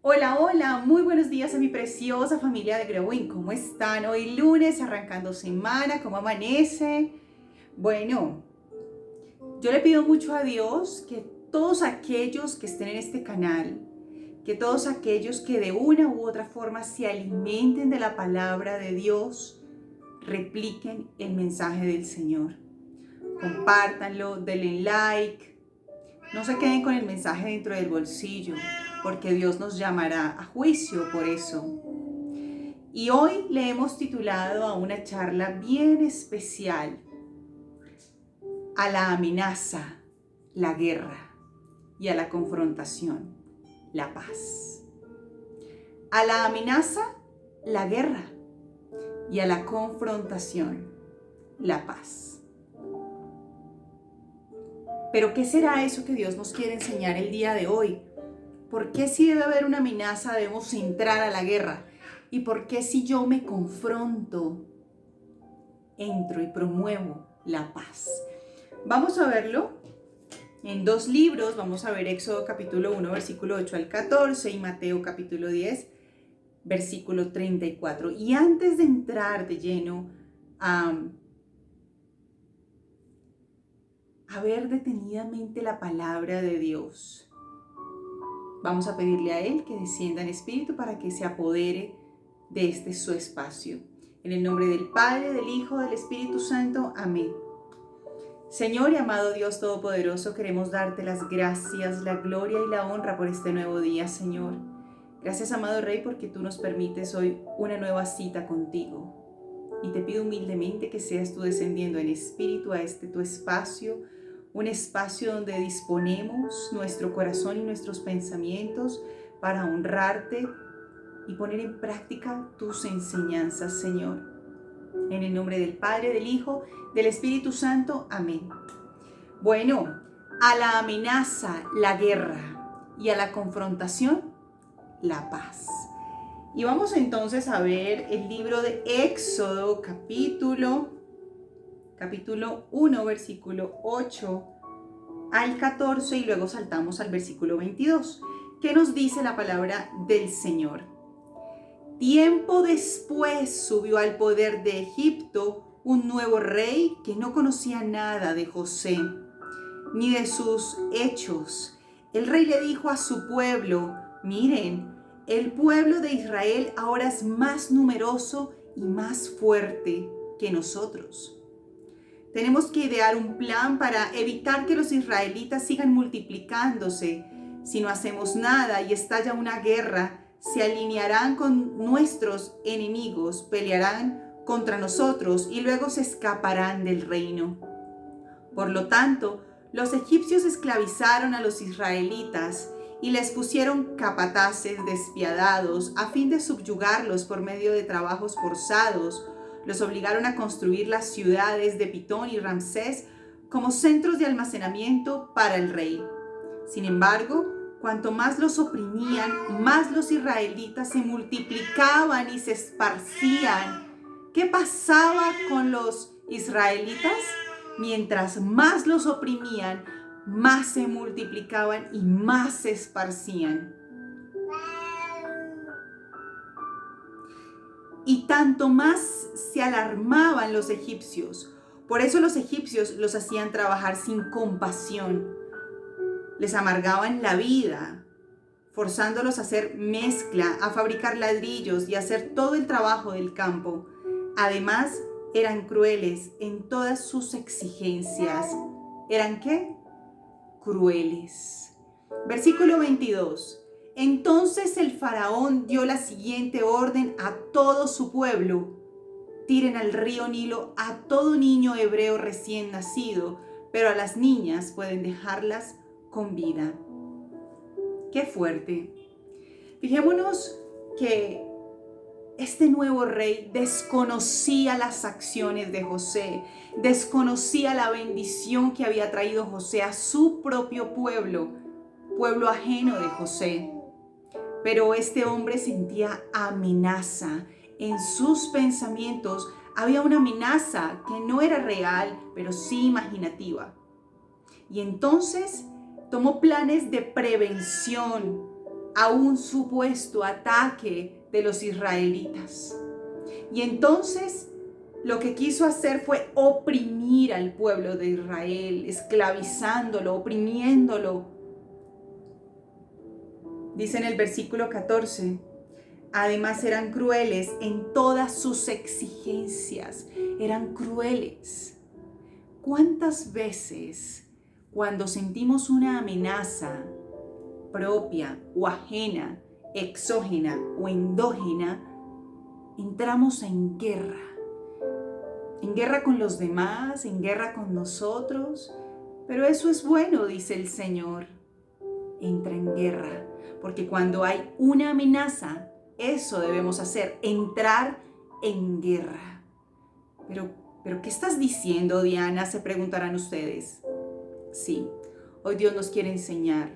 Hola, hola, muy buenos días a mi preciosa familia de Growing. ¿Cómo están? Hoy lunes, arrancando semana, ¿cómo amanece? Bueno, yo le pido mucho a Dios que todos aquellos que estén en este canal, que todos aquellos que de una u otra forma se alimenten de la palabra de Dios, repliquen el mensaje del Señor. Compártanlo, denle like, no se queden con el mensaje dentro del bolsillo, porque Dios nos llamará a juicio por eso. Y hoy le hemos titulado a una charla bien especial a la amenaza, la guerra, y a la confrontación, la paz. A la amenaza, la guerra, y a la confrontación, la paz. Pero ¿qué será eso que Dios nos quiere enseñar el día de hoy? ¿Por qué si debe haber una amenaza debemos entrar a la guerra? ¿Y por qué si yo me confronto, entro y promuevo la paz? Vamos a verlo en dos libros. Vamos a ver Éxodo capítulo 1, versículo 8 al 14 y Mateo capítulo 10, versículo 34. Y antes de entrar de lleno a ver detenidamente la palabra de Dios, vamos a pedirle a Él que descienda en espíritu para que se apodere de este su espacio. En el nombre del Padre, del Hijo, del Espíritu Santo. Amén. Señor y amado Dios Todopoderoso, queremos darte las gracias, la gloria y la honra por este nuevo día, Señor. Gracias, amado Rey, porque tú nos permites hoy una nueva cita contigo. Y te pido humildemente que seas tú descendiendo en espíritu a este tu espacio, un espacio donde disponemos nuestro corazón y nuestros pensamientos para honrarte y poner en práctica tus enseñanzas, Señor. En el nombre del Padre, del Hijo, del Espíritu Santo. Amén. Bueno, a la amenaza, la guerra, y a la confrontación, la paz. Y vamos entonces a ver el libro de Éxodo, capítulo 1, versículo 8 al 14, y luego saltamos al versículo 22. ¿Qué nos dice la palabra del Señor? Tiempo después subió al poder de Egipto un nuevo rey que no conocía nada de José, ni de sus hechos. El rey le dijo a su pueblo: miren, el pueblo de Israel ahora es más numeroso y más fuerte que nosotros. Tenemos que idear un plan para evitar que los israelitas sigan multiplicándose. Si no hacemos nada y estalla una guerra, se alinearán con nuestros enemigos, pelearán contra nosotros y luego se escaparán del reino. Por lo tanto, los egipcios esclavizaron a los israelitas y les pusieron capataces despiadados a fin de subyugarlos por medio de trabajos forzados. Los obligaron a construir las ciudades de Pitón y Ramsés como centros de almacenamiento para el rey. Sin embargo, cuanto más los oprimían, más los israelitas se multiplicaban y se esparcían. ¿Qué pasaba con los israelitas? Mientras más los oprimían, más se multiplicaban y más se esparcían. Y tanto más se alarmaban los egipcios. Por eso los egipcios los hacían trabajar sin compasión. Les amargaban la vida, forzándolos a hacer mezcla, a fabricar ladrillos y a hacer todo el trabajo del campo. Además, eran crueles en todas sus exigencias. ¿Eran qué? Crueles. Versículo 22. Entonces el faraón dio la siguiente orden a todo su pueblo: tiren al río Nilo a todo niño hebreo recién nacido, pero a las niñas pueden dejarlas con vida. ¡Qué fuerte! Fijémonos que este nuevo rey desconocía las acciones de José, desconocía la bendición que había traído José a su propio pueblo, pueblo ajeno de José. Pero este hombre sentía amenaza. En sus pensamientos había una amenaza que no era real, pero sí imaginativa. Y entonces tomó planes de prevención a un supuesto ataque de los israelitas. Y entonces lo que quiso hacer fue oprimir al pueblo de Israel, esclavizándolo, oprimiéndolo. Dice en el versículo 14, además eran crueles en todas sus exigencias, eran crueles. ¿Cuántas veces cuando sentimos una amenaza propia o ajena, exógena o endógena, entramos en guerra con los demás, en guerra con nosotros? Pero eso es bueno, dice el Señor. Entra en guerra, porque cuando hay una amenaza, eso debemos hacer, entrar en guerra. Pero ¿qué estás diciendo, Diana?, se preguntarán ustedes. Sí, hoy Dios nos quiere enseñar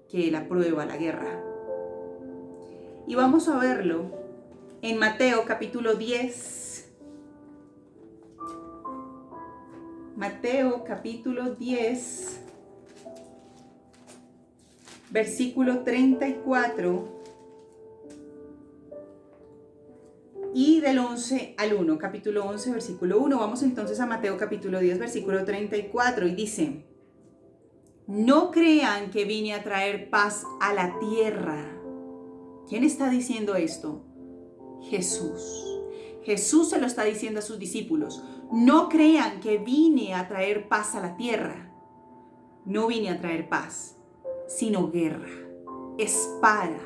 que Él aprueba la guerra. Y vamos a verlo en Mateo capítulo 10. Mateo capítulo 10, versículo 34 y del 11 al 1, capítulo 11, versículo 1. Vamos entonces a Mateo capítulo 10, versículo 34 y dice: no crean que vine a traer paz a la tierra. ¿Quién está diciendo esto? Jesús. Jesús se lo está diciendo a sus discípulos. No crean que vine a traer paz a la tierra. No vine a traer paz, sino guerra, espada.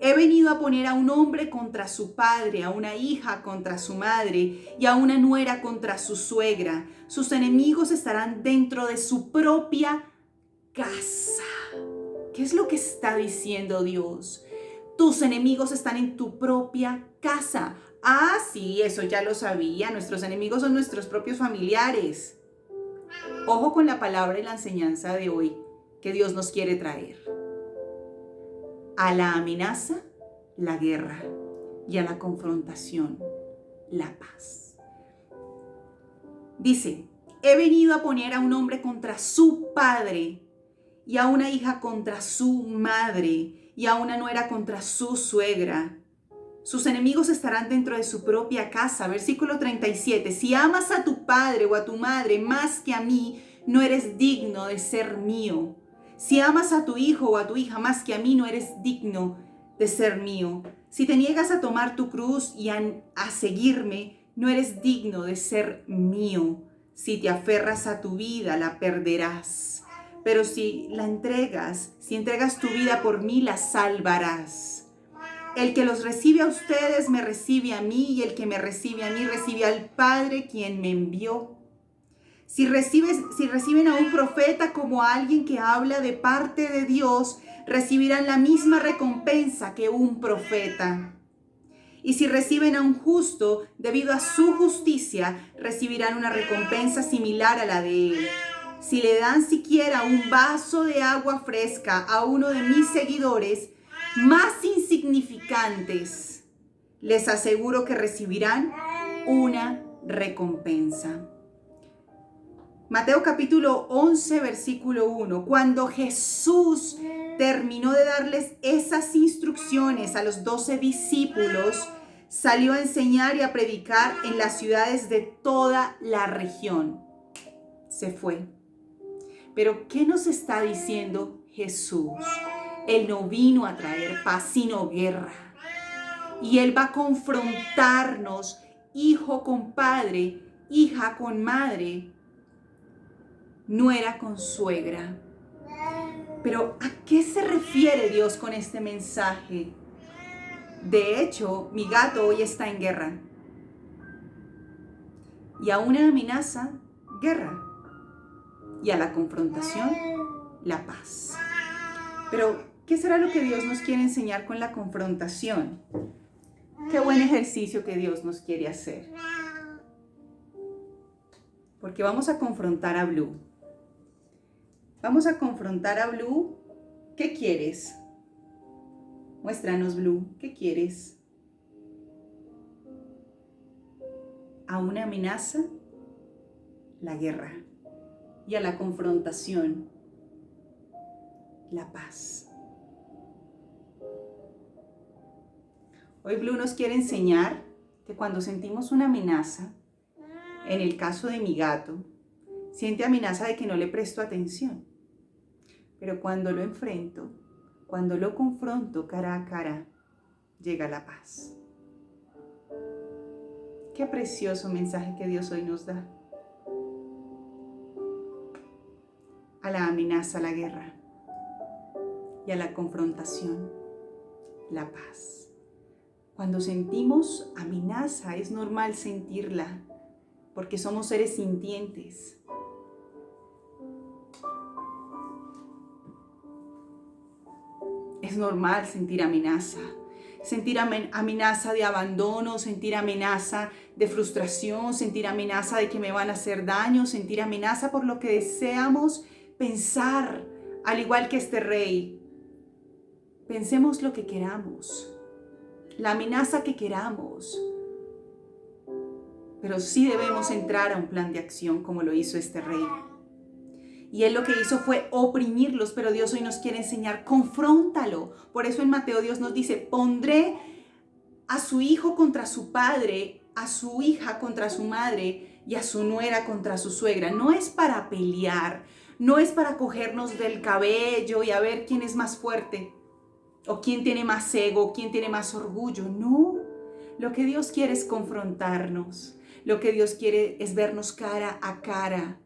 He venido a poner a un hombre contra su padre, a una hija contra su madre y a una nuera contra su suegra. Sus enemigos estarán dentro de su propia casa. ¿Qué es lo que está diciendo Dios? Tus enemigos están en tu propia casa. Ah, sí, eso ya lo sabía. Nuestros enemigos son nuestros propios familiares. Ojo con la palabra y la enseñanza de hoy que Dios nos quiere traer. A la amenaza, la guerra, y a la confrontación, la paz. Dice, he venido a poner a un hombre contra su padre, y a una hija contra su madre, y a una nuera contra su suegra. Sus enemigos estarán dentro de su propia casa. Versículo 37. Si amas a tu padre o a tu madre más que a mí, no eres digno de ser mío. Si amas a tu hijo o a tu hija más que a mí, no eres digno de ser mío. Si te niegas a tomar tu cruz y a seguirme, no eres digno de ser mío. Si te aferras a tu vida, la perderás. Pero si entregas tu vida por mí, la salvarás. El que los recibe a ustedes me recibe a mí, y el que me recibe a mí recibe al Padre quien me envió. Si reciben a un profeta como a alguien que habla de parte de Dios, recibirán la misma recompensa que un profeta. Y si reciben a un justo, debido a su justicia, recibirán una recompensa similar a la de él. Si le dan siquiera un vaso de agua fresca a uno de mis seguidores más insignificantes, les aseguro que recibirán una recompensa. Mateo capítulo 11, versículo 1. Cuando Jesús terminó de darles esas instrucciones a los 12 discípulos, salió a enseñar y a predicar en las ciudades de toda la región. Se fue. Pero ¿qué nos está diciendo Jesús? Él no vino a traer paz, sino guerra. Y Él va a confrontarnos, hijo con padre, hija con madre, nuera con suegra. Pero ¿a qué se refiere Dios con este mensaje? De hecho, mi gato hoy está en guerra. Y a una amenaza, guerra. Y a la confrontación, la paz. Pero, ¿qué será lo que Dios nos quiere enseñar con la confrontación? Qué buen ejercicio que Dios nos quiere hacer. Porque vamos a confrontar a Blue. Vamos a confrontar a Blue. ¿Qué quieres? Muéstranos, Blue. ¿Qué quieres? A una amenaza, la guerra. Y a la confrontación, la paz. Hoy Blue nos quiere enseñar que cuando sentimos una amenaza, en el caso de mi gato, siente amenaza de que no le presto atención. Pero cuando lo enfrento, cuando lo confronto cara a cara, llega la paz. Qué precioso mensaje que Dios hoy nos da. A la amenaza, la guerra, y a la confrontación, la paz. Cuando sentimos amenaza, es normal sentirla, porque somos seres sintientes. Es normal sentir amenaza. Sentir amenaza de abandono, sentir amenaza de frustración, sentir amenaza de que me van a hacer daño, sentir amenaza por lo que deseamos pensar, al igual que este rey. Pensemos lo que queramos, la amenaza que queramos, pero sí debemos entrar a un plan de acción como lo hizo este rey. Y él lo que hizo fue oprimirlos, pero Dios hoy nos quiere enseñar, confróntalo. Por eso en Mateo Dios nos dice, pondré a su hijo contra su padre, a su hija contra su madre y a su nuera contra su suegra. No es para pelear, no es para cogernos del cabello y a ver quién es más fuerte, o quién tiene más ego, quién tiene más orgullo. No, lo que Dios quiere es confrontarnos. Lo que Dios quiere es vernos cara a cara.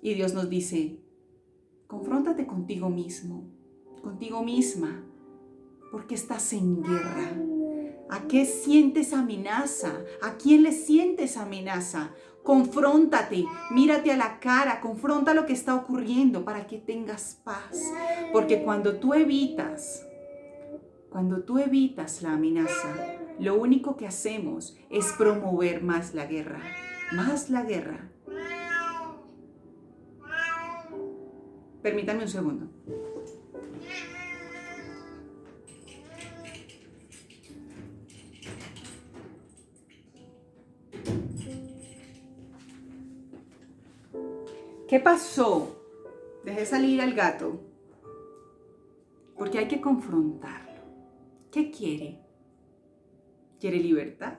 Y Dios nos dice, confróntate contigo mismo, contigo misma, porque estás en guerra. ¿A qué sientes amenaza? ¿A quién le sientes amenaza? Confróntate, mírate a la cara, confronta lo que está ocurriendo para que tengas paz. Porque cuando tú evitas la amenaza, lo único que hacemos es promover más la guerra, más la guerra. Permítame un segundo. ¿Qué pasó? Dejé salir al gato porque hay que confrontarlo. ¿Qué quiere? ¿Quiere libertad?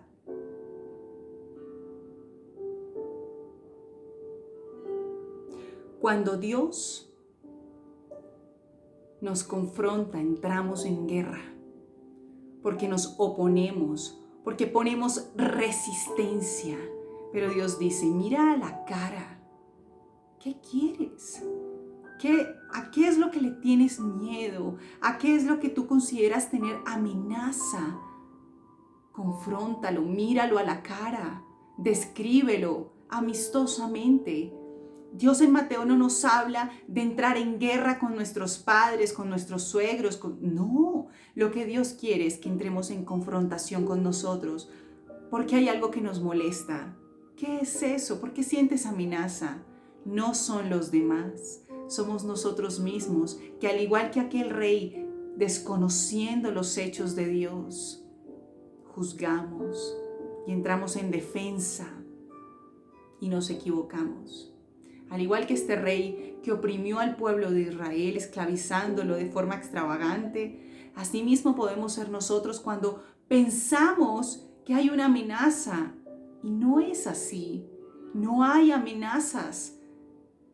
Cuando Dios nos confronta, entramos en guerra, porque nos oponemos, porque ponemos resistencia. Pero Dios dice, mira a la cara, ¿qué quieres? ¿A qué es lo que le tienes miedo? ¿A qué es lo que tú consideras tener amenaza? Confróntalo, míralo a la cara, descríbelo amistosamente. Dios en Mateo no nos habla de entrar en guerra con nuestros padres, con nuestros suegros. No, lo que Dios quiere es que entremos en confrontación con nosotros, porque hay algo que nos molesta. ¿Qué es eso? ¿Por qué sientes amenaza? No son los demás, somos nosotros mismos, que al igual que aquel rey, desconociendo los hechos de Dios, juzgamos y entramos en defensa y nos equivocamos. Al igual que este rey que oprimió al pueblo de Israel, esclavizándolo de forma extravagante, asimismo podemos ser nosotros cuando pensamos que hay una amenaza. Y no es así. No hay amenazas.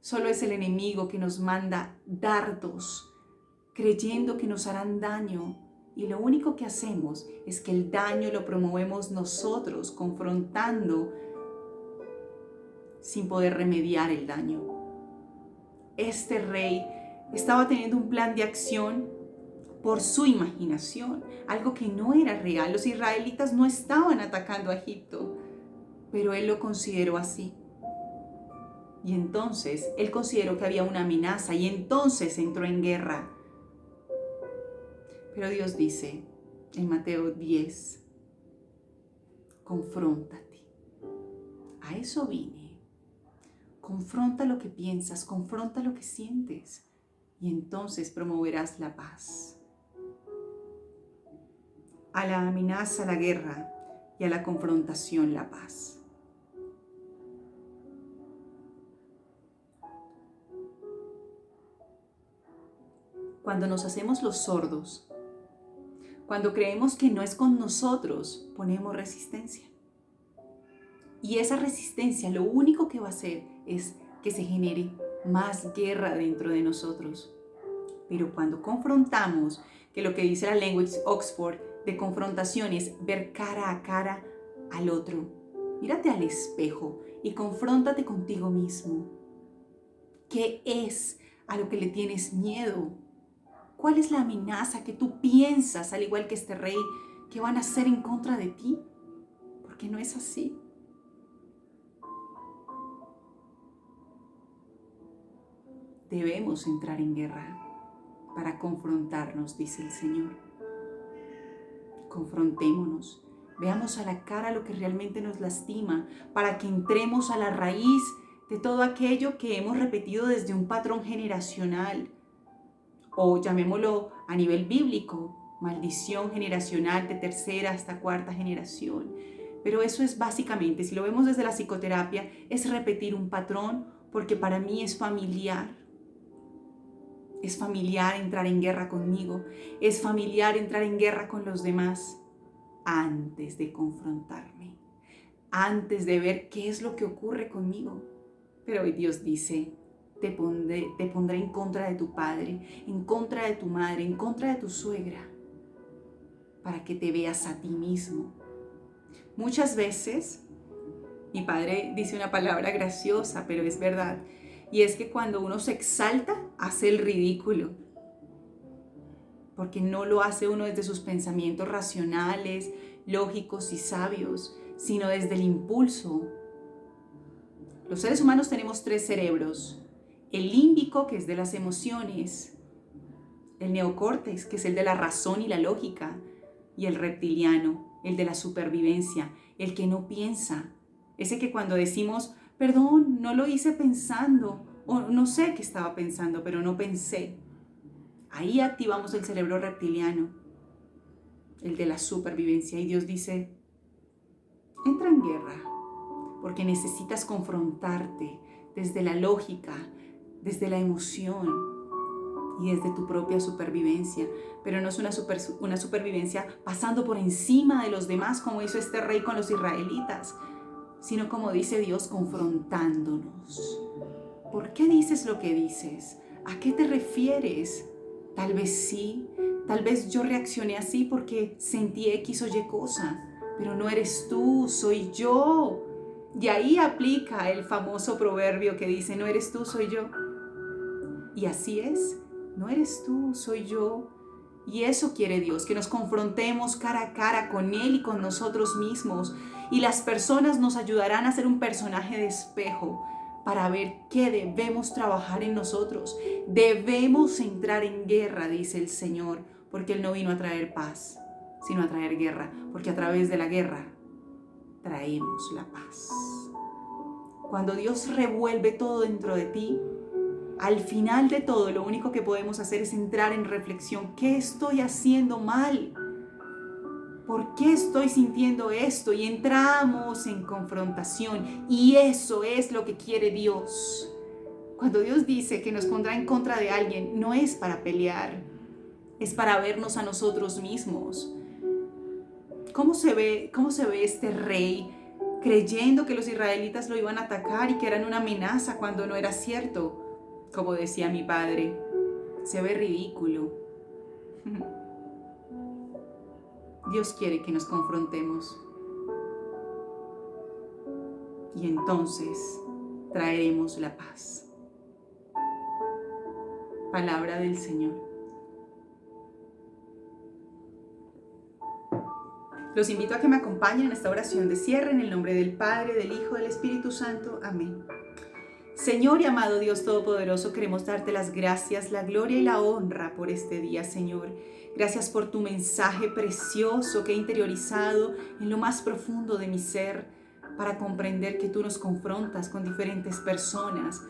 Solo es el enemigo que nos manda dardos, creyendo que nos harán daño. Y lo único que hacemos es que el daño lo promovemos nosotros, confrontando sin poder remediar el daño. Este rey estaba teniendo un plan de acción por su imaginación, algo que no era real. Los israelitas no estaban atacando a Egipto, pero él lo consideró así. Y entonces él consideró que había una amenaza y entonces entró en guerra. Pero Dios dice en Mateo 10, confróntate. A eso vine. Confronta lo que piensas, confronta lo que sientes y entonces promoverás la paz. A la amenaza, la guerra y a la confrontación, la paz. Cuando nos hacemos los sordos, Cuando creemos que no es con nosotros, ponemos resistencia. Y esa resistencia lo único que va a hacer es que se genere más guerra dentro de nosotros. Pero cuando confrontamos, que lo que dice la Language Oxford de confrontación es ver cara a cara al otro. Mírate al espejo y confróntate contigo mismo. ¿Qué es a lo que le tienes miedo? ¿Cuál es la amenaza que tú piensas, al igual que este rey, que van a hacer en contra de ti? Porque no es así. Debemos entrar en guerra para confrontarnos, dice el Señor. Confrontémonos, veamos a la cara lo que realmente nos lastima, para que entremos a la raíz de todo aquello que hemos repetido desde un patrón generacional, o llamémoslo a nivel bíblico, maldición generacional de tercera hasta cuarta generación. Pero eso es básicamente, si lo vemos desde la psicoterapia, es repetir un patrón, porque para mí es familiar. Es familiar entrar en guerra conmigo, es familiar entrar en guerra con los demás antes de confrontarme, antes de ver qué es lo que ocurre conmigo. Pero hoy Dios dice, te pondré en contra de tu padre, en contra de tu madre, en contra de tu suegra, para que te veas a ti mismo. Muchas veces, mi padre dice una palabra graciosa, pero es verdad. Y es que cuando uno se exalta, hace el ridículo. Porque no lo hace uno desde sus pensamientos racionales, lógicos y sabios, sino desde el impulso. Los seres humanos tenemos 3 cerebros. El límbico, que es de las emociones. El neocórtex, que es el de la razón y la lógica. Y el reptiliano, el de la supervivencia, el que no piensa. Ese que cuando decimos, perdón, no lo hice pensando, o no sé qué estaba pensando, pero no pensé. Ahí activamos el cerebro reptiliano, el de la supervivencia. Y Dios dice, entra en guerra, porque necesitas confrontarte desde la lógica, desde la emoción y desde tu propia supervivencia. Pero no es una supervivencia pasando por encima de los demás, como hizo este rey con los israelitas, sino como dice Dios, confrontándonos. ¿Por qué dices lo que dices? ¿A qué te refieres? Tal vez sí, tal vez yo reaccioné así porque sentí X o Y cosa, pero no eres tú, soy yo. Y ahí aplica el famoso proverbio que dice, no eres tú, soy yo. Y así es, no eres tú, soy yo. Y eso quiere Dios, que nos confrontemos cara a cara con Él y con nosotros mismos. Y las personas nos ayudarán a ser un personaje de espejo para ver qué debemos trabajar en nosotros. Debemos entrar en guerra, dice el Señor, porque Él no vino a traer paz, sino a traer guerra, porque a través de la guerra traemos la paz. Cuando Dios revuelve todo dentro de ti, al final de todo, lo único que podemos hacer es entrar en reflexión. ¿Qué estoy haciendo mal? ¿Por qué estoy sintiendo esto? Y entramos en confrontación. Y eso es lo que quiere Dios. Cuando Dios dice que nos pondrá en contra de alguien, no es para pelear, es para vernos a nosotros mismos. ¿Cómo se ve este rey creyendo que los israelitas lo iban a atacar y que eran una amenaza cuando no era cierto? Como decía mi padre, se ve ridículo. Dios quiere que nos confrontemos. Y entonces traeremos la paz. Palabra del Señor. Los invito a que me acompañen en esta oración de cierre en el nombre del Padre, del Hijo, del Espíritu Santo. Amén. Señor y amado Dios Todopoderoso, queremos darte las gracias, la gloria y la honra por este día, Señor. Gracias por tu mensaje precioso que he interiorizado en lo más profundo de mi ser para comprender que tú nos confrontas con diferentes personas,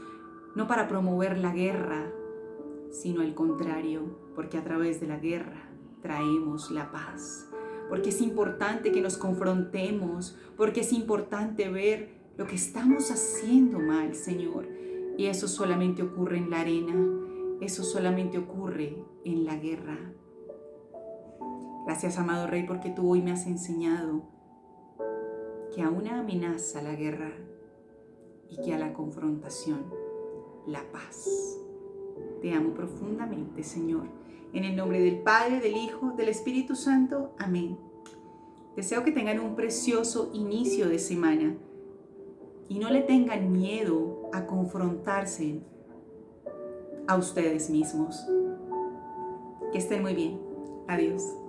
no para promover la guerra, sino al contrario, porque a través de la guerra traemos la paz. Porque es importante que nos confrontemos, porque es importante ver lo que estamos haciendo mal, Señor. Y eso solamente ocurre en la arena, eso solamente ocurre en la guerra. Gracias, amado Rey, porque tú hoy me has enseñado que a una amenaza la guerra y que a la confrontación la paz. Te amo profundamente, Señor. En el nombre del Padre, del Hijo, del Espíritu Santo. Amén. Deseo que tengan un precioso inicio de semana y no le tengan miedo a confrontarse a ustedes mismos. Que estén muy bien. Adiós.